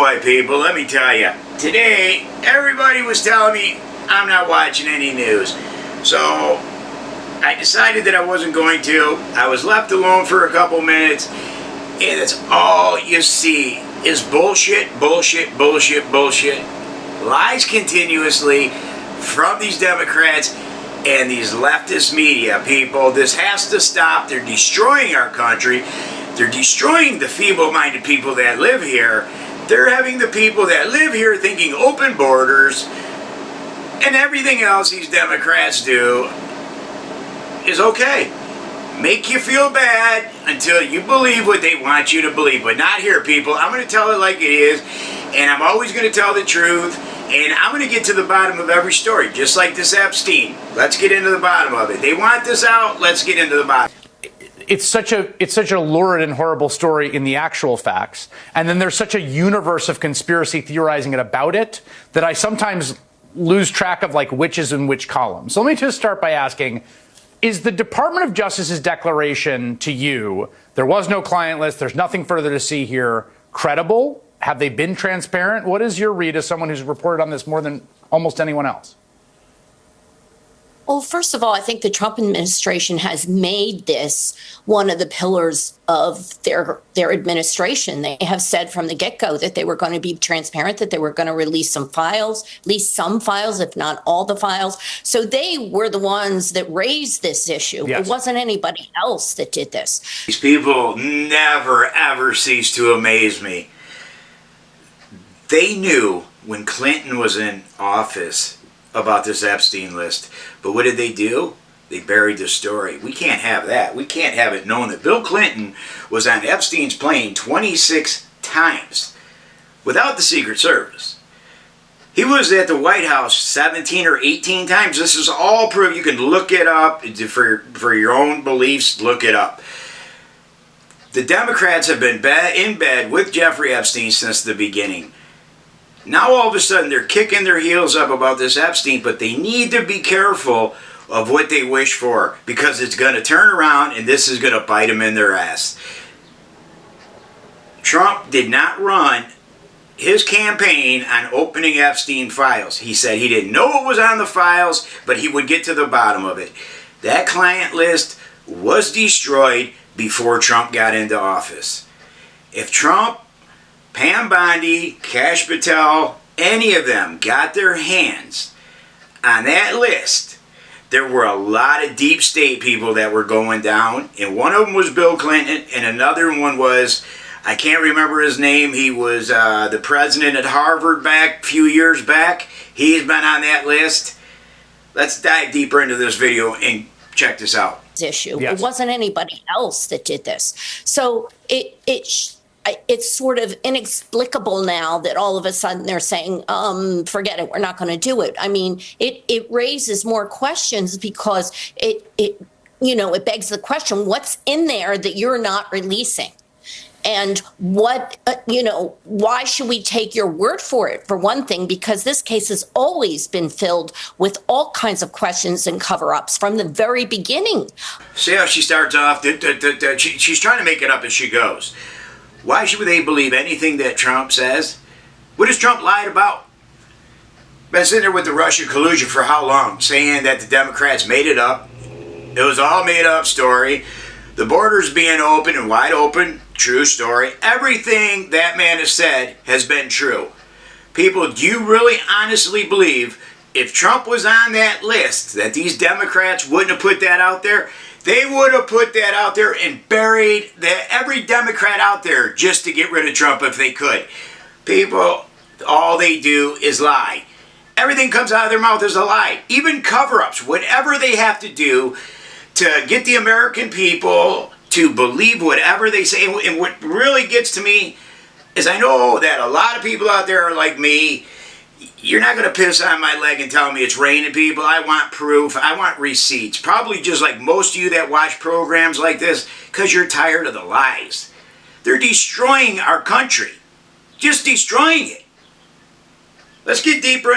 boy, people, let me tell you. Today, everybody was telling me I'm not watching any news. So, I decided that I wasn't going to. I was left alone for a couple minutes, and that's all you see is bullshit, bullshit, bullshit, bullshit. Lies continuously from these Democrats and these leftist media, people. This has to stop. They're destroying our country. They're destroying the feeble-minded people that live here. They're having the people that live here thinking open borders, and everything else these Democrats do is okay. Make you feel bad until you believe what they want you to believe. But not here, people. I'm going to tell it like it is, and I'm always going to tell the truth, and I'm going to get to the bottom of every story, just like this Epstein. Let's get into the bottom of it. They want this out. Let's get into the bottom. It's such a lurid and horrible story in the actual facts. And then there's such a universe of conspiracy theorizing it about it that I sometimes lose track of like which is in which column. So let me just start by asking, is the Department of Justice's declaration to you, there was no client list, there's nothing further to see here, credible? Have they been transparent? What is your read as someone who's reported on this more than almost anyone else? Well, first of all, I think the Trump administration has made this one of the pillars of their administration. They have said from the get-go that they were going to be transparent, that they were going to release some files, at least some files, if not all the files. So they were the ones that raised this issue. Yes. It wasn't anybody else that did this. These people never, ever cease to amaze me. They knew when Clinton was in office about this Epstein list. But what did they do? They buried the story. We can't have that. We can't have it known that Bill Clinton was on Epstein's plane 26 times without the Secret Service. He was at the White House 17 or 18 times. This is all proof. You can look it up for your own beliefs. Look it up. The Democrats have been in bed with Jeffrey Epstein since the beginning. Now all of a sudden they're kicking their heels up about this Epstein, but they need to be careful of what they wish for, because it's going to turn around and this is going to bite them in their ass. Trump did not run his campaign on opening Epstein files. He said he didn't know what was on the files, but he would get to the bottom of it. That client list was destroyed before Trump got into office. If Trump, Pam Bondi, Kash Patel, any of them got their hands on that list, there were a lot of deep state people that were going down, and one of them was Bill Clinton, and another one was, I can't remember his name, he was the president at Harvard a few years back. He's been on that list. Let's dive deeper into this video and check this out. Issue. Yes. It wasn't anybody else that did this. So it's sort of inexplicable now that all of a sudden they're saying, forget it, we're not going to do it. I mean, it raises more questions because it begs the question, what's in there that you're not releasing? And what, why should we take your word for it? For one thing, because this case has always been filled with all kinds of questions and cover-ups from the very beginning. See how she starts off? She's trying to make it up as she goes. Why should they believe anything that Trump says? What has Trump lied about? Been sitting there with the Russia collusion for how long? Saying that the Democrats made it up. It was all made up story. The borders being open and wide open, true story. Everything that man has said has been true. People, do you really honestly believe if Trump was on that list that these Democrats wouldn't have put that out there? They would have put that out there and buried every Democrat out there just to get rid of Trump if they could. People, all they do is lie. Everything comes out of their mouth is a lie. Even cover-ups, whatever they have to do to get the American people to believe whatever they say. And what really gets to me is I know that a lot of people out there are like me. You're not going to piss on my leg and tell me it's raining, people. I want proof. I want receipts. Probably just like most of you that watch programs like this, because you're tired of the lies. They're destroying our country. Just destroying it. Let's get deeper.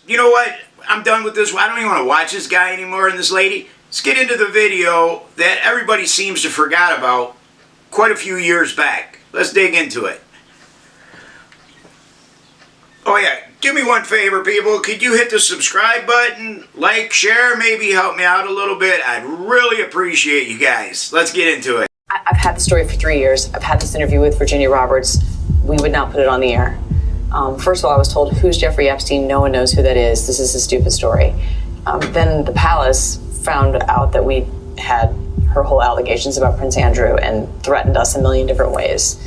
You know what? I'm done with this. I don't even want to watch this guy anymore and this lady. Let's get into the video that everybody seems to forgot about quite a few years back. Let's dig into it. Oh yeah, do me one favor, people. Could you hit the subscribe button, like, share, maybe help me out a little bit? I'd really appreciate you guys. Let's get into it. I've had the story for 3 years. I've had this interview with Virginia Roberts. We would not put it on the air. First of all, I was told, who's Jeffrey Epstein? No one knows who that is. This is a stupid story. Then the palace found out that we had her whole allegations about Prince Andrew and threatened us a million different ways.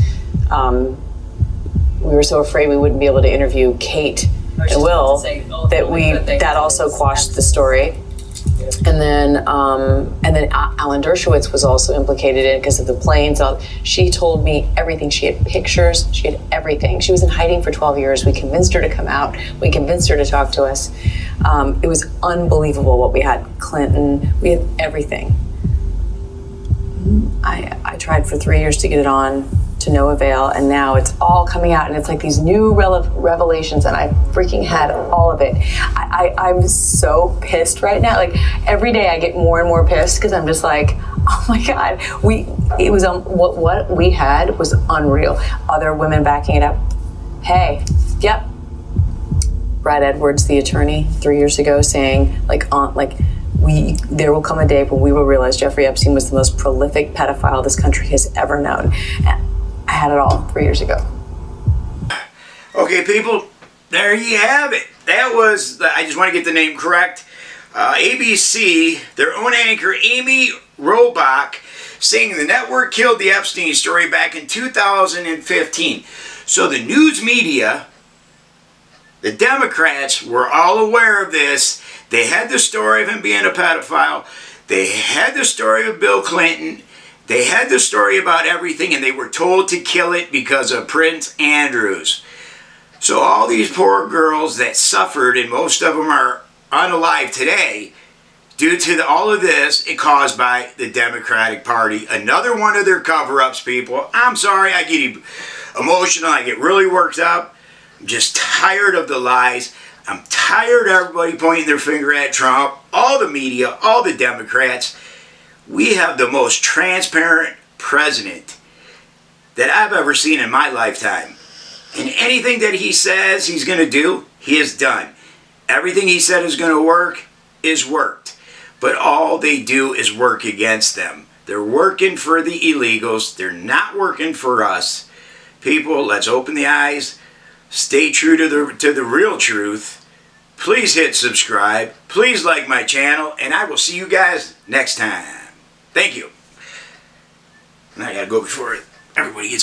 We were so afraid we wouldn't be able to interview Kate and Will that also quashed the story. And then Alan Dershowitz was also implicated in it because of the planes. She told me everything. She had pictures. She had everything. She was in hiding for 12 years. We convinced her to come out. We convinced her to talk to us. It was unbelievable what we had. Clinton, we had everything. I tried for 3 years to get it on, to no avail, and now it's all coming out, and it's like these new revelations, and I freaking had all of it. I'm so pissed right now. Like every day I get more and more pissed because I'm just like, oh my God, what we had was unreal. Other women backing it up. Hey, yep. Brad Edwards, the attorney, 3 years ago, saying there will come a day when we will realize Jeffrey Epstein was the most prolific pedophile this country has ever known. And I had it all 3 years ago. Okay, people, there you have it. That was, I just want to get the name correct, ABC, their own anchor, Amy Robach, saying the network killed the Epstein story back in 2015. So the news media, the Democrats, were all aware of this. They had the story of him being a pedophile. They had the story of Bill Clinton. They had the story about everything, and they were told to kill it because of Prince Andrews. So all these poor girls that suffered, and most of them are unalive today, due to all of this, it caused by the Democratic Party. Another one of their cover-ups, people. I'm sorry, I get emotional, I get really worked up. I'm just tired of the lies. I'm tired of everybody pointing their finger at Trump, all the media, all the Democrats. We have the most transparent president that I've ever seen in my lifetime. And anything that he says he's going to do, he has done. Everything he said is going to work is worked. But all they do is work against them. They're working for the illegals. They're not working for us. People, let's open the eyes. Stay true to the real truth. Please hit subscribe. Please like my channel. And I will see you guys next time. Thank you. And I gotta go before everybody gets